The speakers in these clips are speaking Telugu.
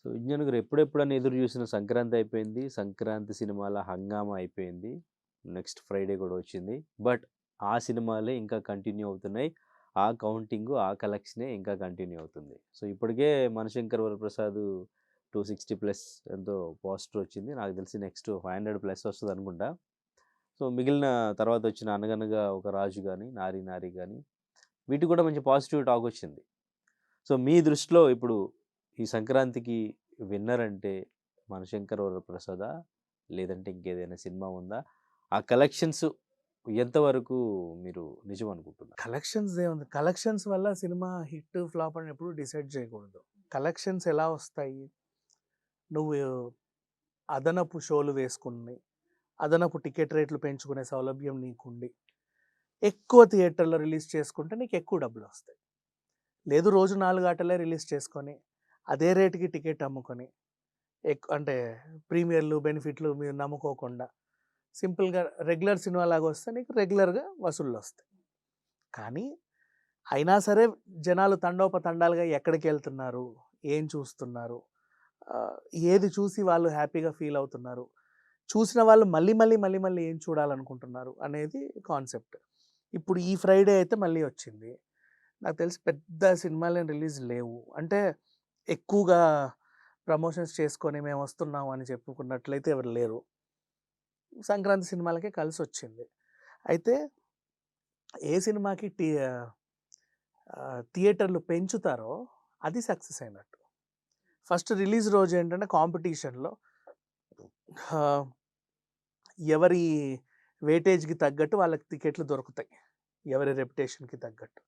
సో, 'ఇంజన్' గారు ఎప్పుడెప్పుడని ఎదురు జూసిన సంక్రాంతి అయిపోయింది. సంక్రాంతి సినిమాల హంగామా అయిపోయింది. నెక్స్ట్ ఫ్రైడే గూడా వచ్చింది. బట్ ఆ సినిమాలే ఇంకా కంటిన్యూ అవుతున్నాయి. ఆ కౌంటింగు, ఆ కలెక్షనే ఇంకా కంటిన్యూ అవుతుంది. సో, ఇప్పటికే 'మనశంకర్ వరప్రసాద్' 260+ ఎంతో పాజిటివ్ వచ్చింది. నాకు తెలిసి నెక్స్ట్ 500+ వస్తదనుకుంటా. సో, మిగిలిన తర్వాతొచ్చిన 'అనగనగా ఒక రాజు' గాని, 'నారి నారి' గాని వీటికి గూడా మంచి పాజిటివ్ టాకొచ్చింది. సో, మీ దృష్టిలో ఇప్పుడు ఈ సంక్రాంతికి విన్నర్ అంటే 'మనశంకర్ వరప్రసాదా?' లేదంటే ఇంకేదైనా సినిమా ఉందా? ఆ కలెక్షన్స్ ఎంతవరకు మీరు నిజం అనుకుంటున్నారు? కలెక్షన్స్‌దేముంది. కలెక్షన్స్ వల్ల సినిమా హిట్, ఫ్లాప్ అని ఎప్పుడు డిసైడ్ చేయకూడదు. కలెక్షన్స్ ఎలా వస్తాయి? నువ్వు అదనపు షోలు వేసుకుని, అదనపు టికెట్ రేట్లు పెంచుకునే సౌలభ్యం నీకుండి, ఎక్కువ థియేటర్‌లో రిలీజ్ చేసుకుంటే నీకు ఎక్కువ డబ్బులొస్తాయి. లేదు రోజు 4 ఆటలే రిలీజ్ చేసుకొని, అదే రేట్‌కి టికెట్ అమ్ముకొని, అంటే ప్రీమియర్‌లు, బెనిఫిట్‌లు మీరు నమ్ముకోకుండా, సింపుల్‌గా రెగ్యులర్ సినిమాలాగా వస్తే నీకు రెగ్యులర్‌గా వసూళ్ళొస్తాయి. కానీ అయినా సరే జనాలు తండోపతండాలుగా ఎక్కడికెళ్తున్నారు? ఏం చూస్తున్నారు? ఆహ్, ఏది చూసి వాళ్ళు హ్యాపీగా ఫీల్ అవుతున్నారు? చూసిన వాళ్ళు మళ్ళీ ఏం చూడాలనుకుంటున్నారు? అనేది కాన్సెప్ట్. ఇప్పుడు ఈ ఫ్రైడే అయితే మళ్ళీ వచ్చింది. నాకు తెలిసి పెద్ద సినిమాలేం రిలీజ్ లేవు. అంటే ఎక్కువగా ప్రమోషన్స్ చేసుకొని మేమొస్తున్నాం అని చెప్పుకున్నట్లయితే ఎవరు లేరు. సంక్రాంతి సినిమాలకే కలిసొచ్చింది. అయితే ఏ సినిమాకి థియేటర్లు పెంచుతారో అది సక్సెస్ అయినట్టు. ఫస్ట్ రిలీజ్ రోజు ఏంటంటే కాంపిటీషన్‌లో ఆహ్, ఎవరి వెయిటేజ్‌కి తగ్గట్టు వాళ్ళకి టికెట్లు దొరుకుతాయి. ఎవరి రెప్యుటేషన్‌కి తగ్గట్టు.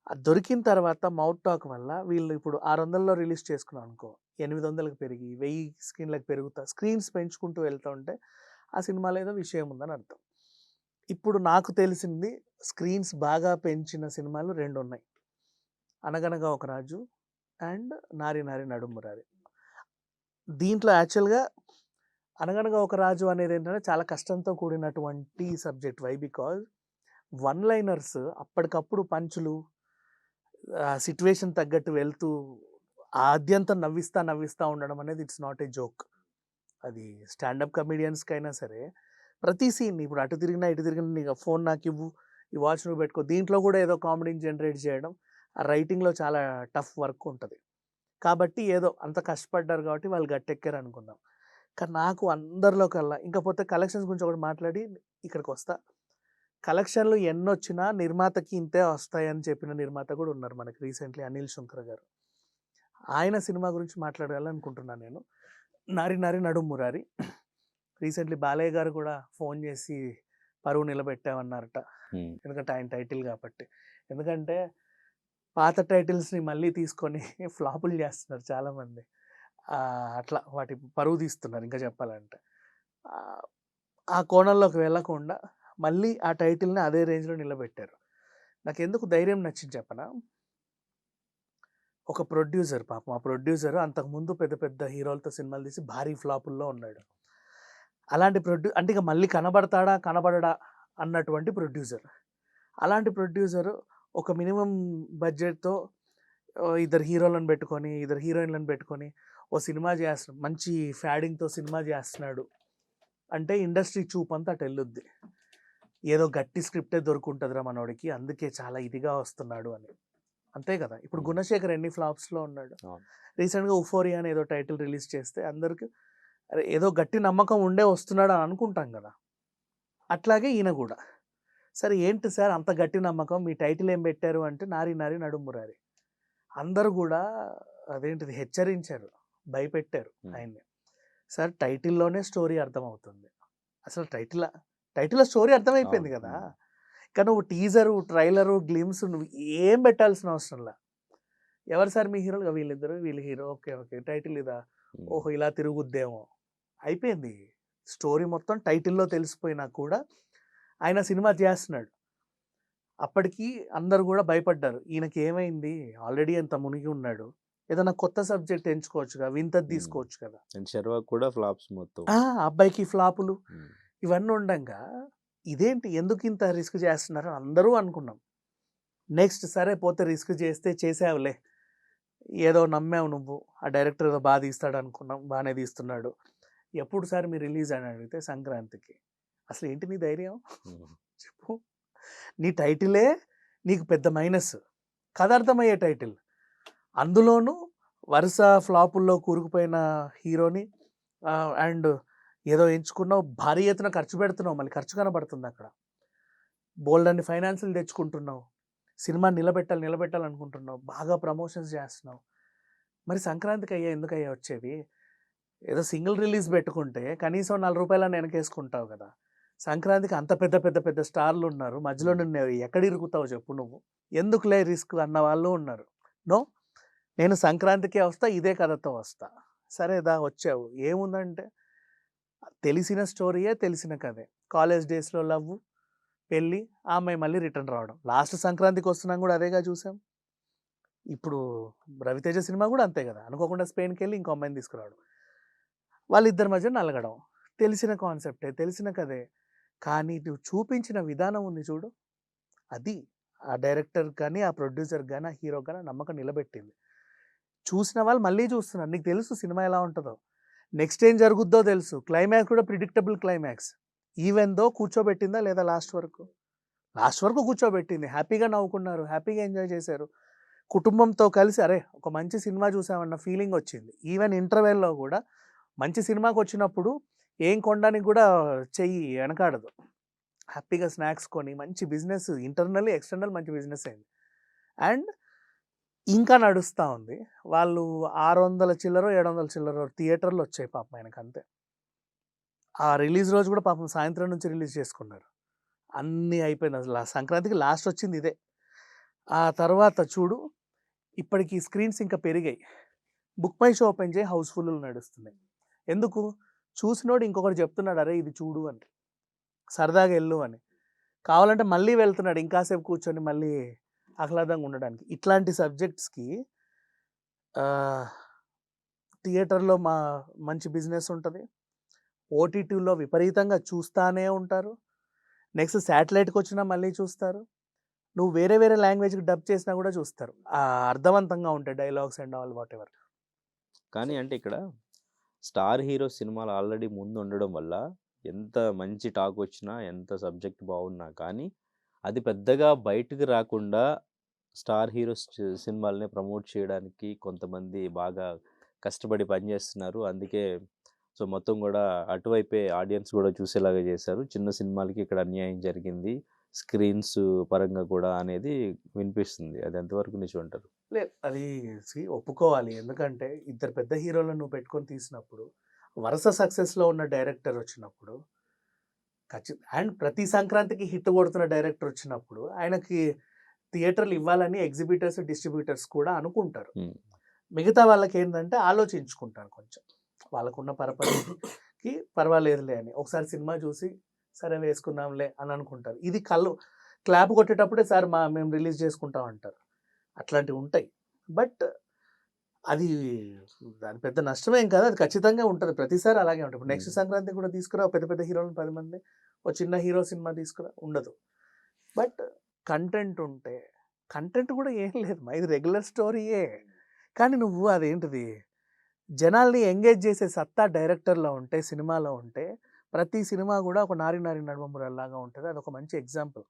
అది దొరికిన తర్వాత మౌత్ టాక్ వల్ల వీళ్ళు ఇప్పుడు 600లో రిలీజ్ చేసుకున్నాం అనుకో, 800కి పెరిగి 1000 స్క్రీన్‌లకి స్క్రీన్స్ పెంచుకుంటూ వెళ్తా ఉంటే ఆ సినిమాలో ఏదో విషయం ఉందని అర్థం. ఇప్పుడు నాకు తెలిసింది స్క్రీన్స్ బాగా పెంచిన సినిమాలు 2 ఉన్నాయి. 'అనగనగా ఒక రాజు' అండ్ 'నారి నారి నడుమురారి'. దీంట్లో యాక్చువల్‌గా 'అనగనగా ఒక రాజు' అనేదేంటంటే చాలా కష్టంతో కూడినటువంటి subject. Why? Because one liners అప్పటికప్పుడు పంచులు సిట్యుయేషన్ తగ్గట్టు వెళ్తూ ఆద్యంతం నవ్విస్తా ఉండడం అనేది ఇట్స్ నాట్ ఏ జోక్. అది స్టాండప్ కమెడియన్స్‌కైనా సరే ప్రతి సీన్ ఇప్పుడు అటు తిరిగినా, ఇటు తిరిగినా నీకు ఫోన్ నాకివ్వు, ఈ వాచ్ నువ్వు పెట్టుకో. దీంట్లో కూడా ఏదో కామెడీని జనరేట్ చేయడం, ఆ రైటింగ్‌లో చాలా టఫ్ వర్క్ ఉంటది. కాబట్టి ఏదో అంత కష్టపడ్డారు కాబట్టి వాళ్ళు గట్టెక్కారనుకుందాం. కానీ నాకు అందరిలో కల్లా ఇంకపోతే కలెక్షన్స్ గురించి ఒకటి మాట్లాడి ఇక్కడికొస్తా. కలెక్షన్‌లు ఎన్నొచ్చినా నిర్మాతకి ఇంతే వస్తాయని చెప్పిన నిర్మాత కూడా ఉన్నారు మనకి రీసెంట్‌లీ 'అనిల్ శుంకర్' గారు. ఆయన సినిమా గురించి మాట్లాడాలనుకుంటున్నాను నేను. 'నారి నారి నడుమురారి' రీసెంట్‌లీ బాలయ్య గారు కూడా ఫోన్ చేసి పరువు నిలబెట్టామన్నారట. హ్మ్. ఎందుకంటే ఆయన టైటిల్ కాబట్టి. ఎందుకంటే పాత టైటిల్స్‌ని మళ్ళీ తీసుకొని ఫ్లాపులు చేస్తున్నారు చాలామంది. అట్లా వాటి పరువు తీస్తున్నారు ఇంకా చెప్పాలంటే. ఆహ్, ఆ కోణంలోకి వెళ్ళకుండా మళ్ళీ ఆ టైటిల్‌ని అదే రేంజ్‌లో నిలబెట్టారు. నాకెందుకు ధైర్యం నచ్చింది చెప్పనా? ఒక ప్రొడ్యూసర్ పాపం. ఆ ప్రొడ్యూసర్ అంతకుముందు పెద్ద పెద్ద హీరోలతో సినిమాలు తీసి భారీ ఫ్లాపుల్లో ఉన్నాడు. అలాంటి అంటే ఇక మళ్ళీ కనబడతాడా? కనబడడా? అన్నటువంటి ప్రొడ్యూసర్. అలాంటి ప్రొడ్యూసర్ ఒక మినిమమ్ బడ్జెట్‌తో ఇద్దరు హీరోలను పెట్టుకొని, ఇద్దరు హీరోయిన్‌లను పెట్టుకొని ఓ సినిమా మంచి ఫ్యాడింగ్‌తో సినిమా చేస్తున్నాడు. అంటే ఇండస్ట్రీ చూపంతా అటెళ్ళుద్ది. ఏదో గట్టి స్క్రిప్టే దొరుకుంటదిరా మనోడికి. అందుకే చాలా ఇదిగా వస్తున్నాడు అని. అంతే కదా! ఇప్పుడు హ్మ్. 'గుణశేఖర్' ఎన్ని ఫ్లాప్స్‌లో ఉన్నాడు. అవును. రీసెంట్‌గా 'ఉఫోరియా' అని ఏదో టైటిల్ రిలీజ్ చేస్తే అందరికి అరే! ఏదో గట్టి నమ్మకం ఉండే వస్తున్నాడు అని అనుకుంటాం గదా! అట్లాగే ఈయన గూడా. సరే ఏంటి సార్ అంత గట్టి నమ్మకం మీ టైటిల్ ఏం పెట్టారు అంటే 'నారి నారి నడుమురారి'. అందరూ గూడా అదేంటిది హెచ్చరించారు. భయపెట్టారు హ్మ్. ఆయన్ని. సార్ టైటిల్‌లోనే స్టోరీ అర్థమవుతుంది. అసలు టైటిల్‌లో స్టోరీ అవును. అర్థమైపోయింది గదా! హ్మ్. ఇక నువ్వు టీజరు, ట్రైలరు, గ్లిమ్స్ నువ్వు ఏం పెట్టాల్సిన అవసరంలా. ఎవరు సార్ మీ హీరోలు? వీళ్ళిద్దరు, వీళ్ళు హీరో. ఓకే. ఓకే. టైటిల్ ఇదా? హ్మ్. ఓహో! ఇలా తిరుగుద్దేమో. అయిపోయింది. స్టోరీ మొత్తం టైటిల్‌లో తెలిసిపోయినా కూడా ఆయన సినిమా చేస్తున్నాడు. అప్పటికి అందరూ గూడా భయపడ్డారు. ఈయనకేమైంది? ఆల్రెడీ అంత మునిగి ఉన్నాడు. ఏదైనా కొత్త సబ్జెక్ట్ ఎంచుకోవచ్చుగా. వింతది హ్మ్. తీసుకోవచ్చు కదా! అండ్ 'శర్వాక్' కూడా ఫ్లాప్స్ మొత్తం. ఆ! అబ్బాయికి ఫ్లాపులు హ్మ్. ఇవన్నీ ఉండంగా ఇదేంటి ఎందుకింత రిస్క్ చేస్తున్నారు అని అందరూ అనుకున్నాం. నెక్స్ట్ సరే పోతే రిస్క్ చేస్తే చేసావులే. ఏదో నమ్మావు నువ్వు, ఆ డైరెక్టర్ ఏదో బాగా తీస్తాడు అనుకున్నాం, బాగానే తీస్తున్నాడు. ఎప్పుడు సార్ మీరు రిలీజ్ అని అడిగితే సంక్రాంతికి. అసలు ఏంటి నీ ధైర్యం చెప్పు. నీ టైటిలే నీకు పెద్ద మైనస్, కథ అర్థమయ్యే టైటిల్, అందులోనూ వరుస ఫ్లాపుల్లో కూరుకుపోయిన హీరోని అండ్ ఏదో ఎంచుకున్నావు, భారీ ఎత్తున ఖర్చు పెడుతున్నావు, మళ్ళీ ఖర్చు కనబడుతుంది అక్కడ, బోల్డ్ అన్ని ఫైనాన్సులు తెచ్చుకుంటున్నావు, సినిమా నిలబెట్టాలనుకుంటున్నావు, బాగా ప్రమోషన్స్ చేస్తున్నావు. మరి సంక్రాంతికి ఎందుకయ్యా వచ్చేవి? ఏదో సింగిల్ రిలీజ్ పెట్టుకుంటే కనీసం ₹4 వెనకేసుకుంటావు కదా. సంక్రాంతికి అంత పెద్ద పెద్ద పెద్ద స్టార్లు ఉన్నారు, మధ్యలో నిన్ను ఎక్కడ ఇరుకుతావు చెప్పు నువ్వు? ఎందుకులే రిస్క్ అన్న వాళ్ళు ఉన్నారు. నో, నేను సంక్రాంతికే వస్తా, ఇదే కథతో వస్తా. సరేదా వచ్చావు, ఏముందంటే తెలిసిన స్టోరీయే, తెలిసిన కథే, కాలేజ్ డేస్లో లవ్, పెళ్ళి, ఆ అమ్మాయి మళ్ళీ రిటర్న్ రావడం. లాస్ట్ సంక్రాంతికి వస్తున్నాం కూడా అదేగా చూసాం. ఇప్పుడు రవితేజ సినిమా కూడా అంతే కదా, అనుకోకుండా స్పెయిన్కి వెళ్ళి ఇంకో అమ్మాయిని తీసుకురావడం, వాళ్ళిద్దరి మధ్య నలగడం. తెలిసిన కాన్సెప్టే, తెలిసిన కథే, కానీ నువ్వు చూపించిన విధానం ఉంది చూడు, అది ఆ డైరెక్టర్ కానీ, ఆ ప్రొడ్యూసర్ కానీ, ఆ హీరో కానీ నమ్మకం నిలబెట్టింది. చూసిన వాళ్ళు మళ్ళీ చూస్తున్నారు. నీకు తెలుసు సినిమా ఎలా ఉంటుందో, నెక్స్ట్ ఏం జరుగుద్దో తెలుసు. క్లైమాక్స్ కూడా ప్రిడిక్టబుల్ క్లైమాక్స్. ఈవెన్ దో కూర్చోబెట్టిందా లేదా లాస్ట్ వరకు కూర్చోబెట్టింది. హ్యాపీగా నవ్వుకున్నారు, హ్యాపీగా ఎంజాయ్ చేశారు, కుటుంబంతో కలిసి అరే ఒక మంచి సినిమా చూసామన్న ఫీలింగ్ వచ్చింది. ఈవెన్ ఇంటర్వెల్లో కూడా మంచి సినిమాకి వచ్చినప్పుడు ఏం కొనడానికి కూడా చెయ్యి వెనకాడదు, హ్యాపీగా స్నాక్స్ కొని మంచి బిజినెస్, ఇంటర్నల్ ఎక్స్టర్నల్ మంచి బిజినెస్ అయింది. అండ్ ఇంకా నడుస్తూ ఉంది. వాళ్ళు 600 చిల్లరో 700 చిల్లరో థియేటర్లు వచ్చాయి పాపం ఆయనకు, అంతే. ఆ రిలీజ్ రోజు కూడా పాపం సాయంత్రం నుంచి రిలీజ్ చేసుకున్నారు. అన్నీ అయిపోయింది. అసలు సంక్రాంతికి లాస్ట్ వచ్చింది ఇదే. ఆ తర్వాత చూడు, ఇప్పటికి స్క్రీన్స్ ఇంకా పెరిగాయి. బుక్ మై షో ఓపెన్ చేయి, హౌస్ఫుల్ నడుస్తున్నాయి. ఎందుకు? చూసినోడు ఇంకొకటి చెప్తున్నాడు, అరే ఇది చూడు అని, సరదాగా వెళ్ళు అని. కావాలంటే మళ్ళీ వెళ్తున్నాడు ఇంకాసేపు కూర్చొని మళ్ళీ ఆహ్లాదంగా ఉండడానికి. ఇట్లాంటి సబ్జెక్ట్స్కి థియేటర్లో మంచి బిజినెస్ ఉంటుంది, ఓటీటీలో విపరీతంగా చూస్తూనే ఉంటారు, నెక్స్ట్ శాటిలైట్కి వచ్చినా మళ్ళీ చూస్తారు, నువ్వు వేరే వేరే లాంగ్వేజ్కి డబ్ చేసినా కూడా చూస్తారు, అర్థవంతంగా ఉంటాయి dialogues and all what ever. కానీ అంటే ఇక్కడ స్టార్ హీరో సినిమాలు ఆల్రెడీ ముందు ఉండడం వల్ల ఎంత మంచి టాక్ వచ్చినా, ఎంత సబ్జెక్ట్ బాగున్నా కానీ అది పెద్దగా బయటకు రాకుండా స్టార్ హీరోస్ సినిమాలని ప్రమోట్ చేయడానికి కొంతమంది బాగా కష్టపడి పనిచేస్తున్నారు. అందుకే సో మొత్తం కూడా అటువైపే ఆడియన్స్ కూడా చూసేలాగా చేశారు. చిన్న సినిమాలకి ఇక్కడ అన్యాయం జరిగింది స్క్రీన్స్ పరంగా కూడా అనేది వినిపిస్తుంది. అది ఎంతవరకు నిజం అంటారు? లేదు, అది ఒప్పుకోవాలి. ఎందుకంటే ఇద్దరు పెద్ద హీరోలను నువ్వు పెట్టుకొని తీసినప్పుడు, వరుస సక్సెస్లో ఉన్న డైరెక్టర్ వచ్చినప్పుడు అండ్ ప్రతి సంక్రాంతికి హిట్ కొడుతున్న డైరెక్టర్ వచ్చినప్పుడు ఆయనకి థియేటర్లు ఇవ్వాలని ఎగ్జిబిటర్స్, డిస్ట్రిబ్యూటర్స్ కూడా అనుకుంటారు. మిగతా వాళ్ళకి ఏంటంటే ఆలోచించుకుంటారు కొంచెం, వాళ్ళకున్న పరపతికి పర్వాలేదులే అని, ఒకసారి సినిమా చూసి సరే వేసుకుందాంలే అని అనుకుంటారు. ఇది క్లాప్ కొట్టేటప్పుడే సార్ మేము రిలీజ్ చేసుకుంటాం అంటారు. అట్లాంటివి ఉంటాయి. బట్ అది దాని పెద్ద నష్టమేం కాదు, అది ఖచ్చితంగా ఉంటుంది, ప్రతిసారి అలాగే ఉంటుంది. ఇప్పుడు నెక్స్ట్ సంక్రాంతి కూడా తీసుకురా పెద్ద పెద్ద హీరోలు 10 మంది, ఓ చిన్న హీరో సినిమా తీసుకురా, ఉండదు. బట్ కంటెంట్ ఉంటే, కంటెంట్ కూడా ఏం లేదు ఇది రెగ్యులర్ స్టోరీయే, కానీ నువ్వు అదేంటిది జనాల్ని ఎంగేజ్ చేసే సత్తా డైరెక్టర్లో ఉంటే, సినిమాలో ఉంటే, ప్రతి సినిమా కూడా ఒక నారి నడుమమురల్లాగా ఉంటుంది. అదొక మంచి ఎగ్జాంపుల్.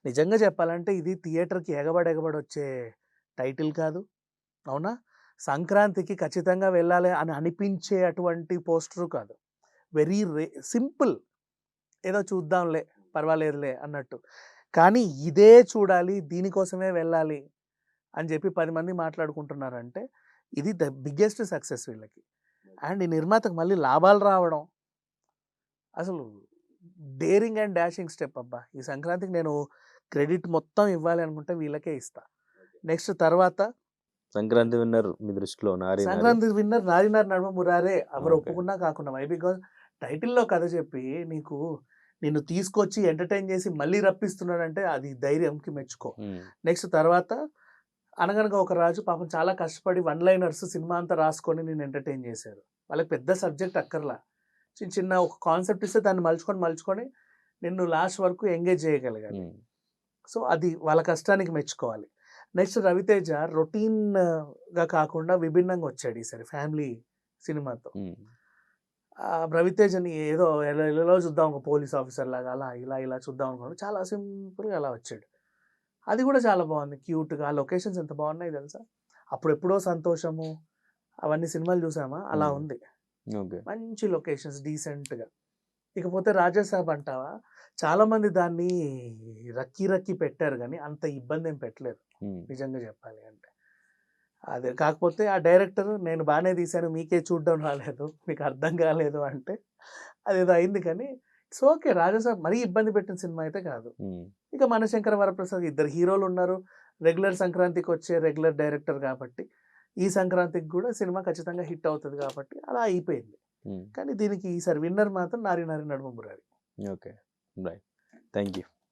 నిజంగా చెప్పాలంటే ఇది థియేటర్కి ఎగబడి వచ్చే టైటిల్ కాదు, అవునా? సంక్రాంతికి ఖచ్చితంగా వెళ్ళాలి అని అనిపించే అటువంటి పోస్టరు కాదు. వెరీ సింపుల్, ఏదో చూద్దాంలే పర్వాలేదులే అన్నట్టు. కానీ ఇదే చూడాలి, దీనికోసమే వెళ్ళాలి అని చెప్పి 10 మంది మాట్లాడుకుంటున్నారంటే ఇది ద బిగ్గెస్ట్ సక్సెస్ వీళ్ళకి. అండ్ ఈ నిర్మాతకు మళ్ళీ లాభాలు రావడం అసలు డేరింగ్ అండ్ డాషింగ్ స్టెప్ అబ్బా. ఈ సంక్రాంతికి నేను క్రెడిట్ మొత్తం ఇవ్వాలి అనుకుంటే వీళ్ళకే ఇస్తా. నెక్స్ట్ తర్వాత సంక్రాంతి విన్నర్ మీ దృష్టిలో సంక్రాంతి విన్నర్ నారినారి నడుమ మురారే, ఎవరు ఒప్పుకున్నా కాకుండా. వై బికాజ్ టైటిల్లో కథ చెప్పి నిన్ను తీసుకొచ్చి ఎంటర్టైన్ చేసి మళ్ళీ రప్పిస్తున్నాడంటే అది ధైర్యంకి మెచ్చుకో. నెక్స్ట్ తర్వాత అనగనగా ఒక రాజు పాపం చాలా కష్టపడి 1 లైనర్స్ సినిమా అంతా రాసుకొని నేను ఎంటర్టైన్ చేశారు. వాళ్ళకి పెద్ద సబ్జెక్ట్ అక్కర్లా, చిన్న ఒక కాన్సెప్ట్ ఇస్తే దాన్ని మలుచుకొని నిన్ను లాస్ట్ వరకు ఎంగేజ్ చేయగలిగాలి. సో అది వాళ్ళ కష్టానికి మెచ్చుకోవాలి. నెక్స్ట్ రవితేజ రొటీన్గా కాకుండా విభిన్నంగా వచ్చాడు ఈసారి ఫ్యామిలీ సినిమాతో. రవితేజని ఏదో ఎలా చూద్దాం ఒక పోలీస్ ఆఫీసర్ లాగా అలా ఇలా చూద్దాం అనుకున్నాడు. చాలా సింపుల్గా అలా వచ్చాడు. అది కూడా చాలా బాగుంది, క్యూట్గా. లొకేషన్స్ ఎంత బాగున్నాయి తెలుసా. అప్పుడెప్పుడో సంతోషము అవన్నీ సినిమాలు చూసామా, అలా ఉంది. ఓకే. మంచి లొకేషన్స్ డీసెంట్గా. ఇకపోతే రాజాసాబ్ అంటావా, చాలామంది దాన్ని రక్కి పెట్టారు కానీ అంత ఇబ్బంది ఏం పెట్టలేదు నిజంగా చెప్పాలి అంటే. అదే కాకపోతే ఆ డైరెక్టర్ నేను బాగానే తీశాను మీకే చూడడం రాలేదు, మీకు అర్థం కాలేదు అంటే అదేదో అయింది. కానీ ఇట్స్ ఓకే. రాజాసాబ్ మరీ ఇబ్బంది పెట్టిన సినిమా అయితే కాదు. ఇక మనశంకర వరప్రసాద్ ఇద్దరు హీరోలు ఉన్నారు. రెగ్యులర్ సంక్రాంతికి వచ్చే రెగ్యులర్ డైరెక్టర్ కాబట్టి ఈ సంక్రాంతికి కూడా సినిమా ఖచ్చితంగా హిట్ అవుతుంది కాబట్టి అలా అయిపోయింది. కానీ దీనికి ఈసారి విన్నర్ మాత్రం నారి నారి నడుమ Murari. Okay, right, thank you.